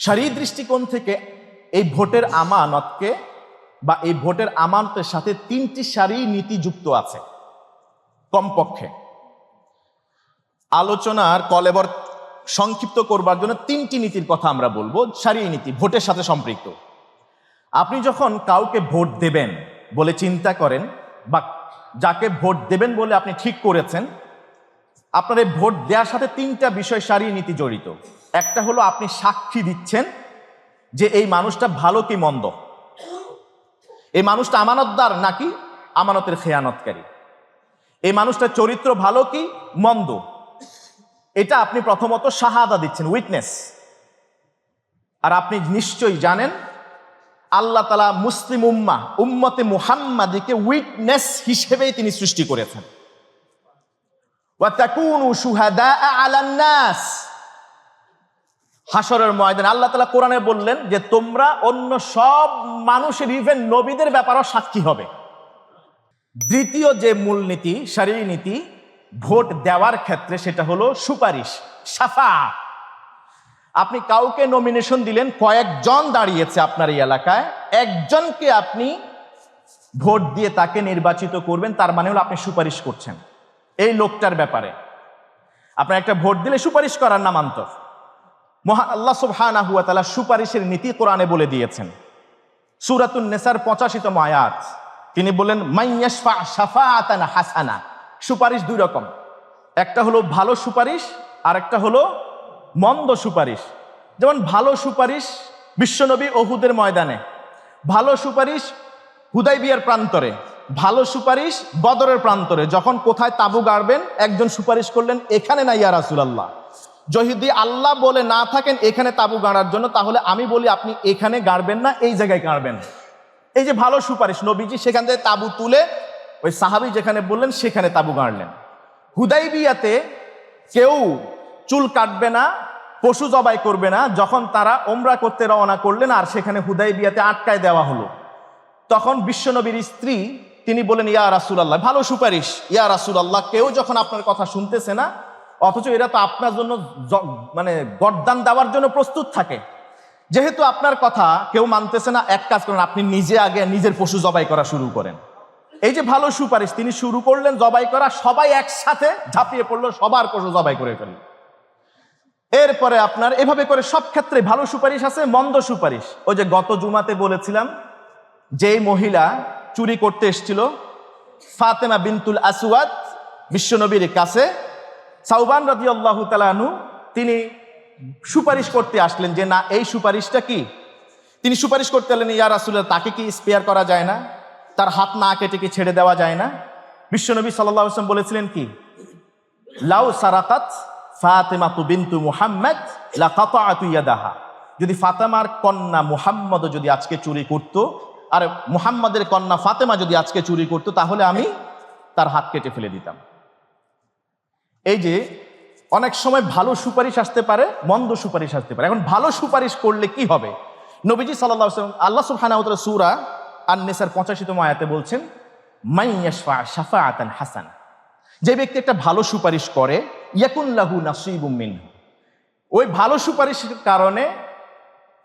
শরীয়ত দৃষ্টিকোণ থেকে এই ভোটের আমানতকে বা এই ভোটের আমানতের সাথে 3টি শরঈ নীতি যুক্ত আছে কমপক্ষে। আলোচনার কলেবর সংক্ষিপ্ত করবার জন্য 3টি নীতির কথা আমরা বলবো, শরঈ নীতি ভোটের সাথে সম্পৃক্ত। আপনি যখন কাউকে ভোট দেবেন বলে চিন্তা করেন বা যাকে ভোট দেবেন বলে আপনি ঠিক করেছেন, আপনার এই ভোট দেওয়ার সাথে 3টা বিষয় শরঈ নীতি জড়িত। একটা হলো আপনি সাক্ষী দিচ্ছেন যে এই মানুষটা ভালো কি মন্দ, এই মানুষটা আমানতদার নাকি আমানতের খেয়ানতকারী, এই মানুষটা চরিত্র ভালো কি মন্দ, এটা আপনি প্রথমত শাহাদা দিচ্ছেন, উইটনেস। আর আপনি নিশ্চয়ই জানেন আল্লাহ তাআলা মুসলিম উম্মতে মুহাম্মাদিকে উইটনেস হিসেবেই তিনি সৃষ্টি করেছেন। ওয়া তাকুনু শুহাদা আলান নাস, হাসরের ময়দানে আল্লাহ তাআলা কোরআনে বললেন যে তোমরা অন্য সব মানুষের ইভেন নবীদের ব্যাপারেও সাক্ষী হবে। দ্বিতীয় যে মূলনীতি শরঈ নীতি ভোট দেওয়ার ক্ষেত্রে সেটা হলো সুপারিশ, শাফাআত। আপনি কাউকে নমিনেশন দিলেন, কয়েকজন দাঁড়িয়েছে আপনার এই এলাকায়, একজনকে আপনি ভোট দিয়ে তাকে নির্বাচিত করবেন, তার মানে হলো আপনি সুপারিশ করছেন এই লোকটার ব্যাপারে। আপনার একটা ভোট দিলে সুপারিশ করার নামান্তর। মহান আল্লাহ সুবহানাহু ওয়া তাআলা সুপারিশের নীতি কোরআনে বলে দিয়েছেন। সূরাতুন নিসার 85তম আয়াত, তিনি বলেন মাইয়াশফা শাফাআতান হাসানা। সুপারিশ দুই রকম, একটা হলো ভালো সুপারিশ আর একটা হলো মন্দ সুপারিশ। যেমন ভালো সুপারিশ বিশ্বনবী ওহুদের ময়দানে, ভালো সুপারিশ হুদাইবিয়ার প্রান্তরে, ভালো সুপারিশ বদরের প্রান্তরে। যখন কোথায় তাবু গাড়বেন একজন সুপারিশ করলেন এখানে না ইয়া রাসূলুল্লাহ, যদি আল্লাহ বলে না থাকেন এখানে তাবু গাড়ার জন্য, তাহলে আমি বলি আপনি এখানে গাড়বেন না, এই জায়গায় গাড়বেন। এই যে ভালো সুপারিশ, নবীজি সেখান থেকে তাবু তুলে ওই সাহাবী যেখানে বললেন সেখানে তাবু গাড়লেন। হুদাইবিয়াতে কেউ চুল কাটবে না, পশু জবাই করবে না। যখন তারা ওমরা করতে রওনা করলেন আর সেখানে হুদাইবিয়াতে আটকায় দেওয়া হলো, তখন বিশ্বনবীর স্ত্রী তিনি বলেন ইয়া রাসূলুল্লাহ, ভালো সুপারিশ ইয়া রাসূলুল্লাহ, কেউ যখন আপনার কথা শুনতেছে না অথচ এরা তো আপনার জন্য মানে গর্দান দেওয়ার জন্য প্রস্তুত থাকে, যেহেতু আপনার কথা কেউ মানতেছে না, এক কাজ করেন আপনি নিজে আগে নিজের পশু জবাই করা শুরু করেন। এই যে ভালো সুপারিশ, তিনি শুরু করলেন জবাই করা, সবাই একসাথে ঝাঁপিয়ে পড়লো, সবার পশু জবাই করে ফেলল। এরপরে আপনার এভাবে করে সব ক্ষেত্রে ভালো সুপারিশ আছে, মন্দ সুপারিশ। ওই যে গত জুমাতে বলেছিলাম যেই মহিলা চুরি করতে এসেছিল ফাতেমা বিনতুল আসওয়াদ বিশ্বনবীর কাছে, সাউবান রাদিয়াল্লাহু তাআলা আনহু তিনি সুপারিশ করতে আসলেন যে না এই সুপারিশটা কি, তিনি সুপারিশ করতে এলেন ইয়া রাসূলুল্লাহ, তাকে কি স্পেয়ার করা যায় না, তার হাত না কেটে কি ছেড়ে দেওয়া যায় না? বিশ্বনবী সাল্লাল্লাহু আলাইহি ওয়াসাল্লাম বলেছিলেন কি, লাউ সারাকাত ফাতেমা বিনতু মুহাম্মদ লাকাতাতু ইয়াদাহা, যদি ফাতেমার কন্যা মুহাম্মদ যদি আজকে চুরি করত আর মুহাম্মাদের কন্যা ফাতেমা যদি আজকে চুরি করত তাহলে আমি তার হাত কেটে ফেলে দিতাম। এই যে অনেক সময় ভালো সুপারিশ আসতে পারে, মন্দ সুপারিশ আসতে পারে। এখন ভালো সুপারিশ করলে কি হবে? নবীজি সাল্লাল্লাহু আলাইহি ওয়াসাল্লাম আল্লাহ সুবহানাহু ওয়া তাআলা সূরা আন-নিসার 85তম আয়াতে বলছেন মাইয়াশফা শাফাআতান হাসানা, যে ব্যক্তি একটা ভালো সুপারিশ করে ইয়াকুন লাহু নাসীবুম মিনহু, ওই ভালো সুপারিশের কারণে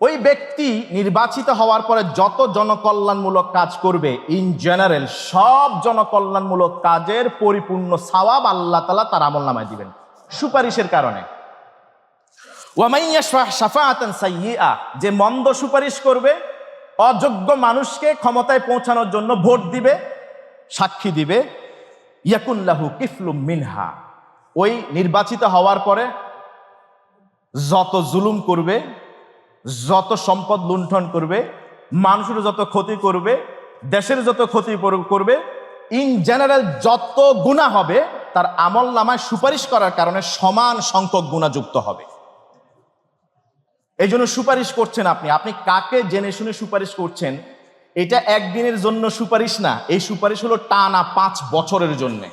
ওই ব্যক্তি নির্বাচিত হওয়ার পরে যত জনকল্যাণমূলক কাজ করবে ইন জেনারেল সব জনকল্যাণমূলক কাজের পরিপূর্ণ সওয়াব আল্লাহ তাআলা তার আমলনামায় দিবেন সুপারিশের কারণে। ওয়া মাইয়াশফা শাফাআতান সাইয়্যিআ, যে মন্দ সুপারিশ করবে, অযোগ্য মানুষকে ক্ষমতায় পৌঁছানোর জন্য ভোট দিবে, সাক্ষী দিবে, ইয়াকুন লাহু কিফলুম মিনহা, ওই নির্বাচিত হওয়ার পরে যত জুলুম করবে, যত সম্পদ লুণ্ঠন করবে, মানুষের যত ক্ষতি করবে, দেশের যত ক্ষতি করবে, ইন জেনারেল যত গুনাহ হবে তার আমলনামায় সুপারিশ করার কারণে সমান সংখ্যক গুনাহ যুক্ত হবে। এই জন্য সুপারিশ করছেন আপনি, আপনি কাকে জেনে শুনে সুপারিশ করছেন, এটা একদিনের জন্য সুপারিশ না, এই সুপারিশ হলো টানা 5 বছরের জন্যে,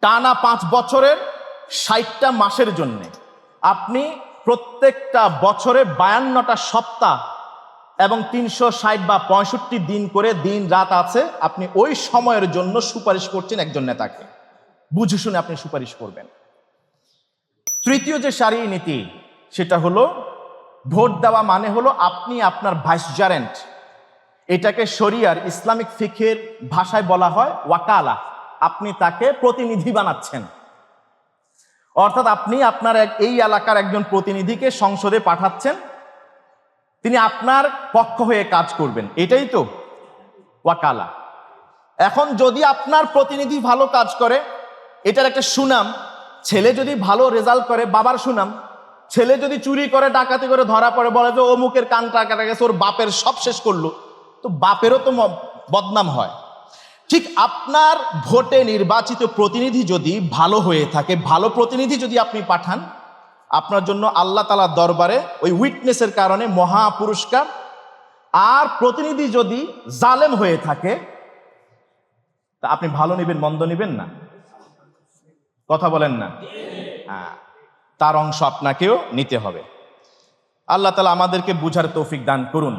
টানা 5 বছরের 60টা মাসের জন্যে। আপনি প্রত্যেকটা বছরে 52টা সপ্তাহ এবং 360 বা 65 দিন করে দিন রাত আছে, আপনি ওই সময়ের জন্য সুপারিশ করছেন একজন নেতাকে, বুঝে শুনে আপনি সুপারিশ করবেন। তৃতীয় যে শরঈ নীতি সেটা হলো ভোট দেওয়া মানে হলো আপনি আপনার ভাইসজারেন্ট, এটাকে শরিয়ার ইসলামিক ফিকহের ভাষায় বলা হয় ওয়াকালা। আপনি তাকে প্রতিনিধি বানাচ্ছেন, অর্থাৎ আপনি আপনার এই এলাকার একজন প্রতিনিধিকে সংসদে পাঠাচ্ছেন, তিনি আপনার পক্ষ হয়ে কাজ করবেন, এটাই তো ওয়াকালা। এখন যদি আপনার প্রতিনিধি ভালো কাজ করে, এটার একটা সুনাম। ছেলে যদি ভালো রেজাল্ট করে, বাবার সুনাম। ছেলে যদি চুরি করে, ডাকাতি করে ধরা পড়ে, বলে যে অমুকের কানটা কাটা গেছে, ওর বাপের সব শেষ করলো, তো বাপেরও তো বদনাম হয়। ঠিক আপনার ভোটে নির্বাচিত প্রতিনিধি যদি ভালো হয়ে থাকে, ভালো প্রতিনিধি যদি আপনি পাঠান, আপনার জন্য আল্লাহ তাআলার দরবারে ওই উইটনেসের কারণে মহা পুরস্কার। আর প্রতিনিধি যদি জালেম হয়ে থাকে, তা আপনি ভালো নেবেন মন্দ নেবেন না? কথা বলেন না? তার অংশ আপনাকেও নিতে হবে। আল্লাহ তাআলা আমাদেরকে বুঝার তৌফিক দান করুন।